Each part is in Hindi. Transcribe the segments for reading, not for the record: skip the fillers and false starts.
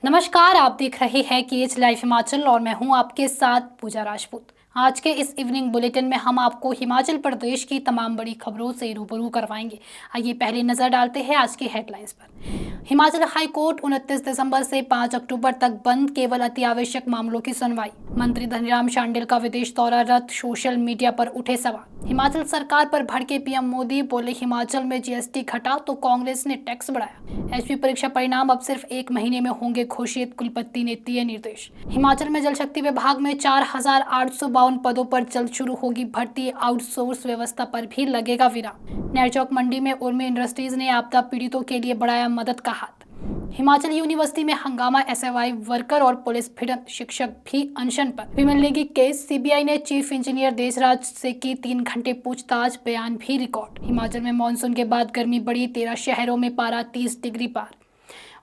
नमस्कार, आप देख रहे हैं केएच लाइव हिमाचल और मैं हूं आपके साथ पूजा राजपूत। आज के इस इवनिंग बुलेटिन में हम आपको हिमाचल प्रदेश की तमाम बड़ी खबरों से रूबरू करवाएंगे। आइए पहले नजर डालते हैं आज की हेडलाइंस पर। हिमाचल हाई कोर्ट 29 दिसंबर से 5 अक्टूबर तक बंद, केवल अति आवश्यक मामलों की सुनवाई। मंत्री धनीराम शांडिल का विदेश दौरा रद्द, सोशल मीडिया पर उठे सवाल। हिमाचल सरकार पर भड़के पीएम मोदी, बोले हिमाचल में जीएसटी घटा तो कांग्रेस ने टैक्स बढ़ाया। एचपी परीक्षा परिणाम अब सिर्फ 1 महीने में होंगे घोषित, कुलपति ने दिए निर्देश। हिमाचल में जल शक्ति विभाग में 4,852 पदों पर जल्द शुरू होगी भर्ती, आउटसोर्स व्यवस्था पर भी लगेगा विराम। नेरचौक मंडी में उर्मी इंडस्ट्रीज ने आपदा पीड़ितों के लिए बढ़ाया मदद का हाथ। हिमाचल यूनिवर्सिटी में हंगामा, एसएफआई वर्कर और पुलिस भिड़ंत, शिक्षक भी अनशन पर। विमेन लीग केस, सीबीआई ने चीफ इंजीनियर देशराज से की 3 घंटे पूछताछ, बयान भी रिकॉर्ड। हिमाचल में मानसून के बाद गर्मी बढ़ी, 13 शहरों में पारा 30 डिग्री पार।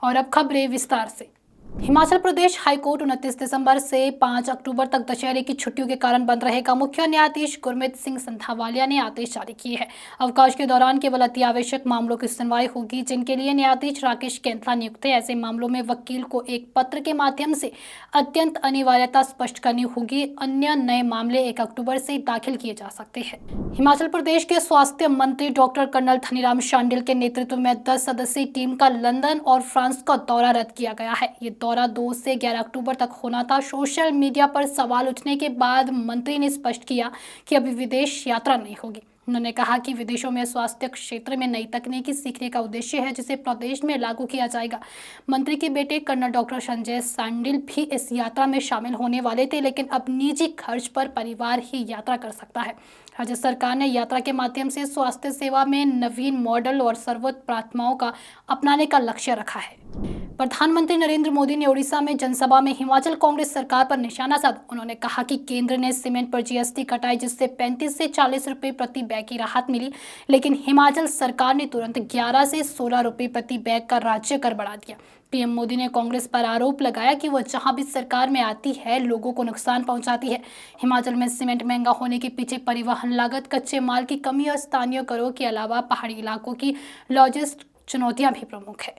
और अब खबरें विस्तार से। हिमाचल प्रदेश हाईकोर्ट 29 दिसंबर से 5 अक्टूबर तक दशहरे की छुट्टियों के कारण बंद रहेगा। मुख्य न्यायाधीश गुरमीत सिंह संथावालिया ने आदेश जारी किए हैं। अवकाश के दौरान केवल अति आवश्यक मामलों की सुनवाई होगी, जिनके लिए न्यायाधीश राकेश केंथला नियुक्त है। ऐसे मामलों में वकील को एक पत्र के माध्यम से अत्यंत अनिवार्यता स्पष्ट करनी होगी। अन्य नए मामले 1 अक्टूबर से दाखिल किए जा सकते हैं। हिमाचल प्रदेश के स्वास्थ्य मंत्री डॉक्टर कर्नल धनीराम शांडिल के नेतृत्व में 10 सदस्यीय टीम का लंदन और फ्रांस का दौरा रद्द किया गया है। ये दौरा 2 से 11 अक्टूबर तक होना था। सोशल मीडिया पर सवाल उठने के बाद मंत्री ने स्पष्ट किया कि अभी विदेश यात्रा नहीं होगी। उन्होंने कहा कि विदेशों में स्वास्थ्य क्षेत्र में नई तकनीकी सीखने का उद्देश्य है, जिसे प्रदेश में लागू किया जाएगा। मंत्री के बेटे कर्नल डॉक्टर संजय शांडिल भी इस यात्रा में शामिल होने वाले थे, लेकिन अब निजी खर्च पर परिवार ही यात्रा कर सकता है। राज्य सरकार ने यात्रा के माध्यम से स्वास्थ्य सेवा में नवीन मॉडल और सर्वोच्च प्राथमिकताओं का अपनाने का लक्ष्य रखा है। प्रधानमंत्री नरेंद्र मोदी ने ओडिशा में जनसभा में हिमाचल कांग्रेस सरकार पर निशाना साधा। उन्होंने कहा कि केंद्र ने सीमेंट पर जीएसटी घटाई, जिससे 35 से 40 रुपए प्रति बैग की राहत मिली, लेकिन हिमाचल सरकार ने तुरंत 11 से 16 रुपए प्रति बैग का राज्य कर बढ़ा दिया। पीएम मोदी ने कांग्रेस पर आरोप लगाया कि वह जहां भी सरकार में आती है लोगों को नुकसान पहुंचाती है। हिमाचल में सीमेंट महंगा होने के पीछे परिवहन लागत, कच्चे माल की कमी और स्थानीय करों के अलावा पहाड़ी इलाकों की लॉजिस्टिक चुनौतियां भी प्रमुख है।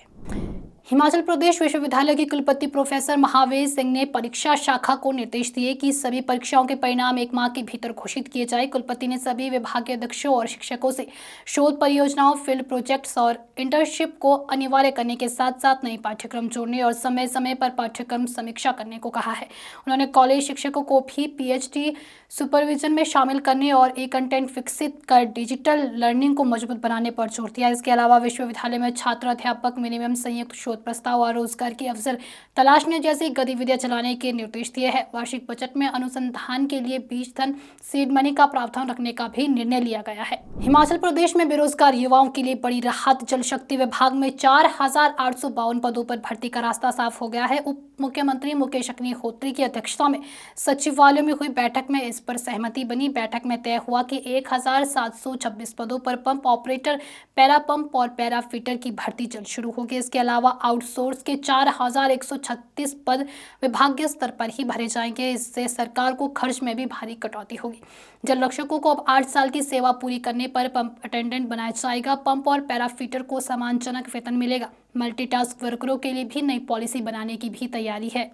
हिमाचल प्रदेश विश्वविद्यालय के कुलपति प्रोफेसर महावीर सिंह ने परीक्षा शाखा को निर्देश दिए कि सभी परीक्षाओं के परिणाम 1 माह के भीतर घोषित किए जाए। कुलपति ने सभी विभागीय अध्यक्षों और शिक्षकों से शोध परियोजनाओं, फील्ड प्रोजेक्ट्स और इंटर्नशिप को अनिवार्य करने के साथ साथ नए पाठ्यक्रम जोड़ने और समय समय पर पाठ्यक्रम समीक्षा करने को कहा है। उन्होंने कॉलेज शिक्षकों को भी पीएचडी सुपरविजन में शामिल करने और एक कंटेंट विकसित कर डिजिटल लर्निंग को मजबूत बनाने पर जोर दिया। इसके अलावा विश्वविद्यालय में छात्र अध्यापक मिनिमम संयुक्त शोध प्रस्ताव और रोजगार के अवसर तलाशने जैसी गतिविधियां चलाने के निर्देश दिए हैं। वार्षिक बजट में अनुसंधान के लिए बीज धन, सीड मनी का प्रावधान रखने का भी निर्णय लिया गया है। हिमाचल प्रदेश में बेरोजगार युवाओं के लिए बड़ी राहत, जल शक्ति विभाग में 4,852 पदों पर भर्ती का रास्ता साफ हो गया है। उप मुख्यमंत्री मुकेश अग्निहोत्री की अध्यक्षता में सचिवालय में हुई बैठक में इस पर सहमति बनी। बैठक में तय हुआ कि 1,726 पदों पर पंप ऑपरेटर, पैरा पंप और पैरा फिटर की भर्ती जल्द शुरू होगी। इसके अलावा आउटसोर्स के 4,136 पद विभागीय स्तर पर ही भरे जाएंगे। इससे सरकार को खर्च में भी भारी कटौती होगी। जल रक्षकों को अब 8 साल की सेवा पूरी करने पर पंप अटेंडेंट बनाया जाएगा। पंप और पैरा फिटर को सम्मानजनक वेतन मिलेगा। मल्टीटास्क वर्करों के लिए भी नई पॉलिसी बनाने की भी तैयारी है।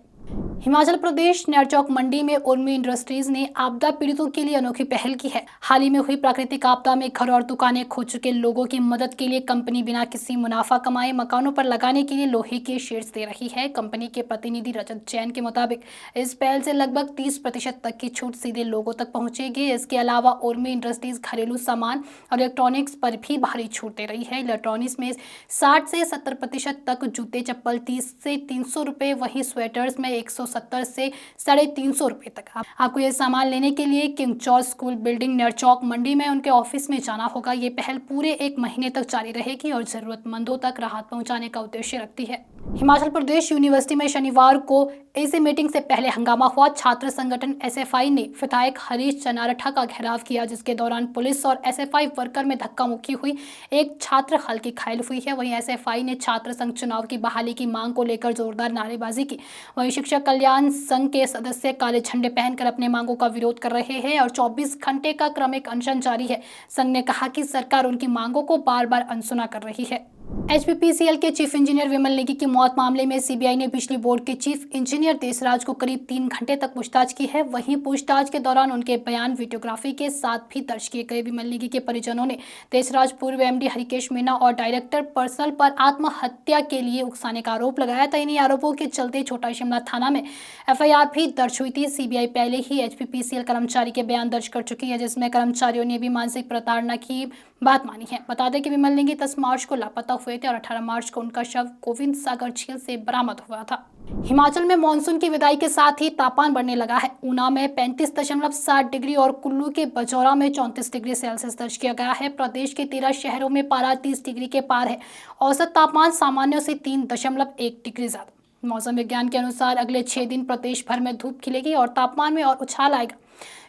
हिमाचल प्रदेश नेरचौक मंडी में उर्मी इंडस्ट्रीज ने आपदा पीड़ितों के लिए अनोखी पहल की है। हाल ही में हुई प्राकृतिक आपदा में घर और दुकानें खो चुके लोगों की मदद के लिए कंपनी बिना किसी मुनाफा कमाए मकानों पर लगाने के लिए लोहे के शेड्स दे रही है। कंपनी के प्रतिनिधि रजत जैन के मुताबिक इस पहल से लगभग 30% तक की छूट सीधे लोगों तक पहुंचेगी। इसके अलावा उर्मी इंडस्ट्रीज घरेलू सामान और इलेक्ट्रॉनिक्स पर भी भारी छूट दे रही है। इलेक्ट्रॉनिक्स में 60 से 70% तक, जूते चप्पल 30 से 300 रुपए, वहीं स्वेटर्स में 170 से 350 रुपए तक। आपको ये सामान लेने के लिए King George school building Nerchowk Mandi में उनके ऑफिस में जाना होगा। ये पहल पूरे 1 महीने तक जारी रहेगी और जरूरतमंदों तक राहत पहुंचाने का उद्देश्य रखती है। हिमाचल प्रदेश यूनिवर्सिटी में शनिवार को एसी मीटिंग से पहले हंगामा हुआ। छात्र संगठन एसएफआई ने विधायक हरीश चनारठा का घेराव किया, जिसके दौरान पुलिस और एसएफआई वर्कर में धक्का मुक्की हुई। एक छात्र हल्की घायल हुई है। वहीं एसएफआई ने छात्र संघ चुनाव की बहाली की मांग को लेकर जोरदार नारेबाजी की। वहीं शिक्षक कल्याण संघ के सदस्य काले झंडे पहनकर अपने मांगों का विरोध कर रहे हैं और 24 घंटे का क्रमिक अनशन जारी है। संघ ने कहा कि सरकार उनकी मांगों को बार बार अनसुना कर रही है। एचपीपीसीएल के चीफ इंजीनियर विमल नेगी की मौत मामले में सीबीआई ने बिजली बोर्ड के चीफ इंजीनियर देसराज को करीब 3 घंटे तक पूछताछ की है। वहीं पूछताछ के दौरान उनके बयान वीडियोग्राफी के साथ भी दर्ज किए गए। विमल नेगी के परिजनों ने देसराज पूर्व एमडी हरिकेश मीणा और डायरेक्टर पर्सनल पर आत्महत्या के लिए उकसाने का आरोप लगाया था। इन्हीं आरोपों के चलते छोटा शिमला थाना में एफआईआर भी दर्ज हुई थी। सीबीआई पहले ही एचपीपीसीएल कर्मचारी के बयान दर्ज कर चुकी है, जिसमें कर्मचारियों ने भी मानसिक प्रताड़ना की बात मानी है। बता दें कि विमल नेगी 10 मार्च को लापता हुए थे और 18 मार्च को उनका शव गोविंद सागर झील से बरामद हुआ था। हिमाचल में मानसून की विदाई के साथ ही तापमान बढ़ने लगा है। ऊना में 35.7 डिग्री और कुल्लू के बजौरा में 34 डिग्री सेल्सियस दर्ज किया गया है। प्रदेश के 13 शहरों में पारा 30 डिग्री के पार है। औसत तापमान सामान्य से 3.1 डिग्री ज्यादा। मौसम विज्ञान के अनुसार अगले 6 दिन प्रदेश भर में धूप खिलेगी और तापमान में और उछाल आएगा।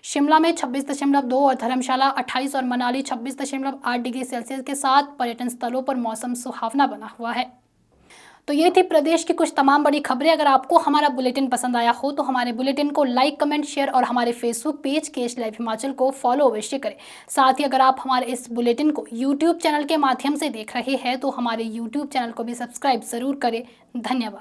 शिमला में 26.2 और धर्मशाला 28 और मनाली 26.8 डिग्री सेल्सियस के साथ पर्यटन स्थलों पर मौसम सुहावना बना हुआ है। तो ये थी प्रदेश की कुछ तमाम बड़ी खबरें। अगर आपको हमारा बुलेटिन पसंद आया हो तो हमारे बुलेटिन को लाइक, कमेंट, शेयर और हमारे Facebook page KH live Himachal को फॉलो अवश्य करें। साथ ही अगर आप हमारे इस बुलेटिन को यूट्यूब चैनल के माध्यम से देख रहे हैं तो हमारे यूट्यूब चैनल को भी सब्सक्राइब जरूर करें। धन्यवाद।